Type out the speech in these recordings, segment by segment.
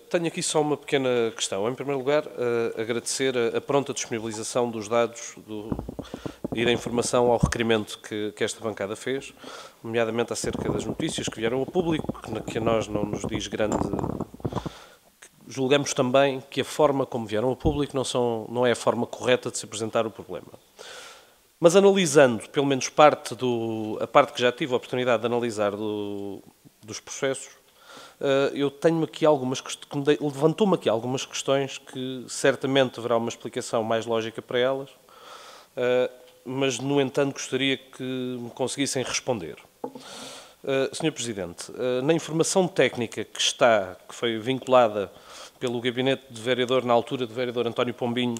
Tenho aqui só uma pequena questão. Em primeiro lugar, agradecer a pronta disponibilização dos dados e da informação ao requerimento que esta bancada fez, nomeadamente acerca das notícias que vieram ao público, que a nós não nos diz grande... Julgamos também que a forma como vieram ao público não é a forma correta de se apresentar o problema. Mas analisando, pelo menos a parte que já tive a oportunidade de analisar dos processos, eu tenho aqui levantou-me aqui algumas questões que certamente haverá uma explicação mais lógica para elas, mas, no entanto, gostaria que me conseguissem responder. Sr. Presidente, na informação técnica que foi vinculada pelo gabinete de vereador, na altura do vereador António Pombinho,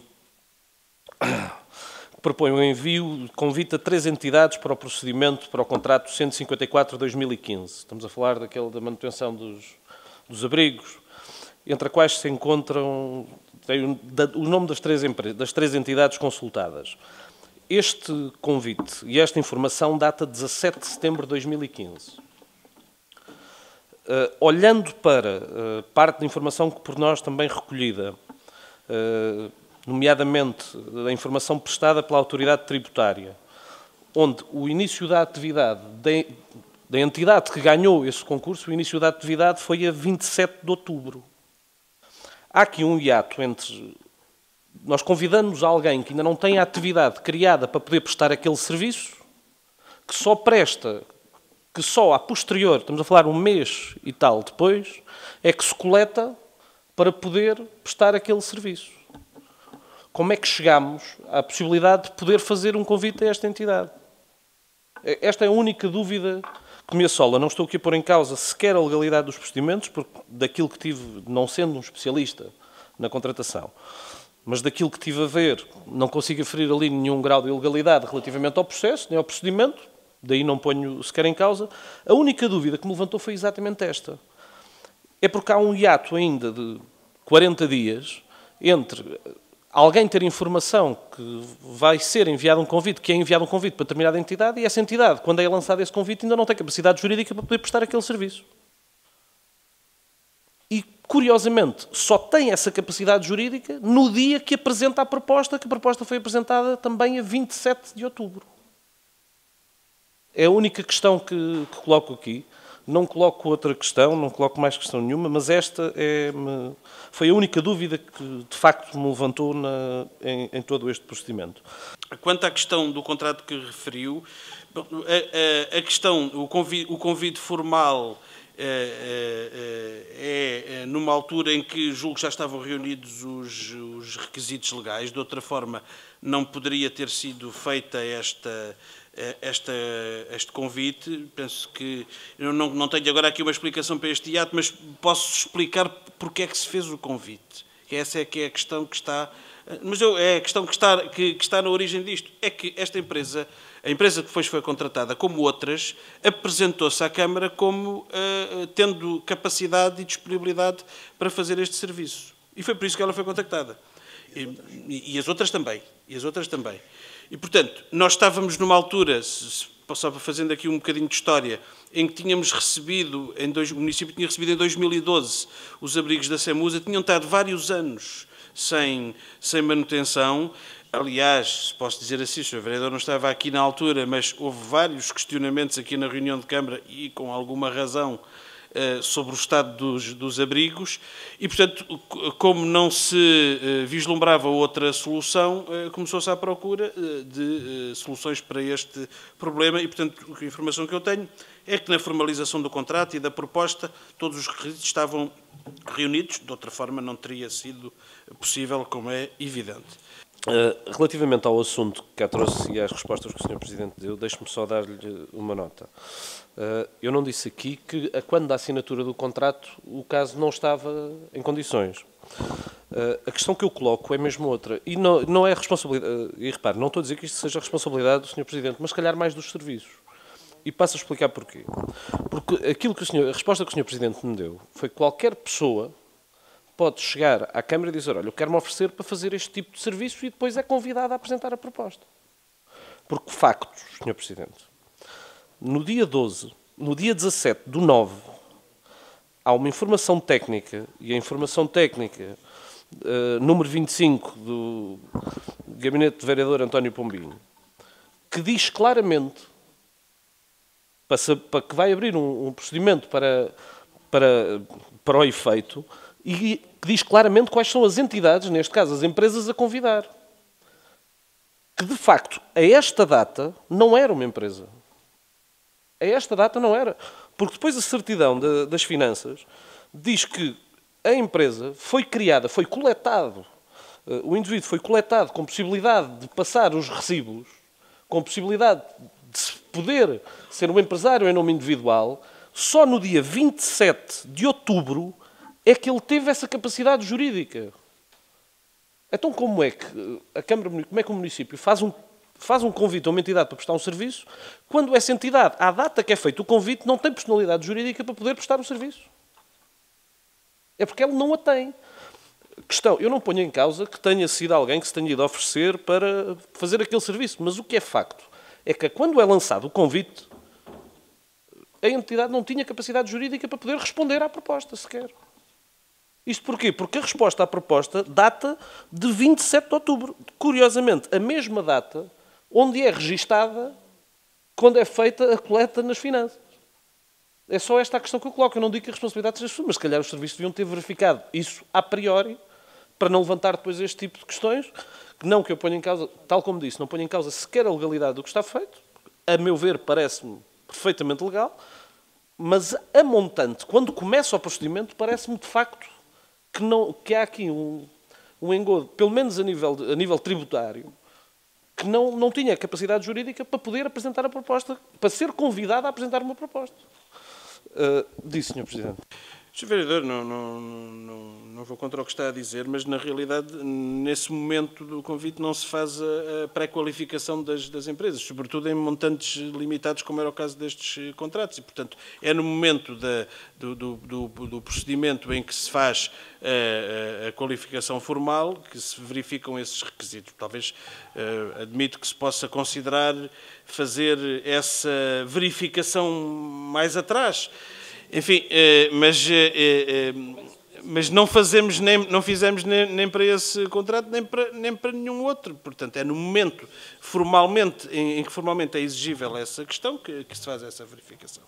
propõe o envio de convite a 3 entidades para o procedimento para o contrato 154/2015. Estamos a falar da manutenção dos abrigos, entre as quais se encontram o nome das 3 entidades consultadas. Este convite e esta informação data de 17 de setembro de 2015. Olhando para parte da informação que por nós também recolhida, nomeadamente a informação prestada pela autoridade tributária, onde o início da atividade da entidade que ganhou esse concurso, o início da atividade foi a 27 de outubro. Há aqui um hiato entre... Nós convidamos alguém que ainda não tem a atividade criada para poder prestar aquele serviço, que só a posterior, estamos a falar um mês e tal depois, é que se coleta para poder prestar aquele serviço. Como é que chegamos à possibilidade de poder fazer um convite a esta entidade? Esta é a única dúvida que me assola. Não estou aqui a pôr em causa sequer a legalidade dos procedimentos, porque daquilo que tive, não sendo um especialista na contratação, mas daquilo que tive a ver, não consigo aferir ali nenhum grau de ilegalidade relativamente ao processo, nem ao procedimento, daí não ponho sequer em causa. A única dúvida que me levantou foi exatamente esta. É porque há um hiato ainda de 40 dias entre alguém ter informação que vai ser enviado um convite, que é enviado um convite para determinada entidade, e essa entidade, quando é lançado esse convite, ainda não tem capacidade jurídica para poder prestar aquele serviço. E, curiosamente, só tem essa capacidade jurídica no dia que apresenta a proposta, que a proposta foi apresentada também a 27 de outubro. É a única questão que coloco aqui. Não coloco outra questão, não coloco mais questão nenhuma, mas esta foi a única dúvida que, de facto, me levantou em todo este procedimento. Quanto à questão do contrato que referiu, a questão, o convite formal é numa altura em que julgo que já estavam reunidos os requisitos legais, de outra forma não poderia ter sido feita este convite. Penso que eu não tenho agora aqui uma explicação para este hiato, mas posso explicar porque é que se fez o convite. Essa é que é a questão que está... Mas é a questão que está na origem disto. É que esta empresa, a empresa que foi contratada, como outras, apresentou-se à Câmara como tendo capacidade e disponibilidade para fazer este serviço. E foi por isso que ela foi contactada. E as outras também. E, portanto, nós estávamos numa altura, só fazendo aqui um bocadinho de história, em que tínhamos recebido, o município tinha recebido em 2012 os abrigos da Semusa, tinham estado vários anos sem manutenção. Aliás, se posso dizer assim, o Sr. Vereador não estava aqui na altura, mas houve vários questionamentos aqui na reunião de Câmara, e com alguma razão, sobre o estado dos abrigos, e, portanto, como não se vislumbrava outra solução, começou-se à procura de soluções para este problema, e, portanto, a informação que eu tenho é que na formalização do contrato e da proposta todos os requisitos estavam reunidos, de outra forma não teria sido possível, como é evidente. Relativamente ao assunto que cá trouxe e às respostas que o Sr. Presidente deu, deixe-me só dar-lhe uma nota. Eu não disse aqui que, quando da assinatura do contrato, o caso não estava em condições. A questão que eu coloco é mesmo outra. E não é responsabilidade... E repare, não estou a dizer que isto seja responsabilidade do Sr. Presidente, mas se calhar mais dos serviços. E passo a explicar porquê. Porque a resposta que o Sr. Presidente me deu foi que qualquer pessoa pode chegar à Câmara e dizer: olha, eu quero-me oferecer para fazer este tipo de serviço, e depois é convidado a apresentar a proposta. Porque, factos, Sr. Presidente, no dia 12, no dia 17 do 9, há uma informação técnica, e a informação técnica, número 25 do Gabinete do Vereador António Pombinho, que diz claramente, para que vai abrir um procedimento para o efeito, e que diz claramente quais são as entidades, neste caso as empresas, a convidar. Que, de facto, a esta data não era uma empresa. A esta data não era. Porque depois a certidão das finanças diz que a empresa foi criada, foi coletado, o indivíduo foi coletado com possibilidade de passar os recibos, com possibilidade de poder ser um empresário em nome individual, só no dia 27 de outubro é que ele teve essa capacidade jurídica. Então como é que como é que o município faz um convite a uma entidade para prestar um serviço, quando essa entidade, à data que é feito o convite, não tem personalidade jurídica para poder prestar o serviço? É porque ele não a tem. Questão, eu não ponho em causa que tenha sido alguém que se tenha ido oferecer para fazer aquele serviço, mas o que é facto é que quando é lançado o convite, a entidade não tinha capacidade jurídica para poder responder à proposta sequer. Isto porquê? Porque a resposta à proposta data de 27 de outubro. Curiosamente, a mesma data onde é registada quando é feita a coleta nas finanças. É só esta a questão que eu coloco. Eu não digo que a responsabilidade seja sua, mas se calhar os serviços deviam ter verificado isso a priori, para não levantar depois este tipo de questões, não que eu ponha em causa, tal como disse, não ponho em causa sequer a legalidade do que está feito. A meu ver, parece-me perfeitamente legal, mas a montante, quando começa o procedimento, parece-me de facto que há aqui um engodo, pelo menos a nível tributário, que não tinha capacidade jurídica para poder apresentar a proposta, para ser convidado a apresentar uma proposta. Disse, Sr. Presidente. Sr. Vereador, não vou contra o que está a dizer, mas na realidade, nesse momento do convite, não se faz a pré-qualificação das empresas, sobretudo em montantes limitados, como era o caso destes contratos. E, portanto, é no momento do procedimento em que se faz a qualificação formal que se verificam esses requisitos. Talvez admito que se possa considerar fazer essa verificação mais atrás. Enfim, mas não fizemos nem para esse contrato, nem para nenhum outro. Portanto, é no momento em que formalmente é exigível essa questão que se faz essa verificação.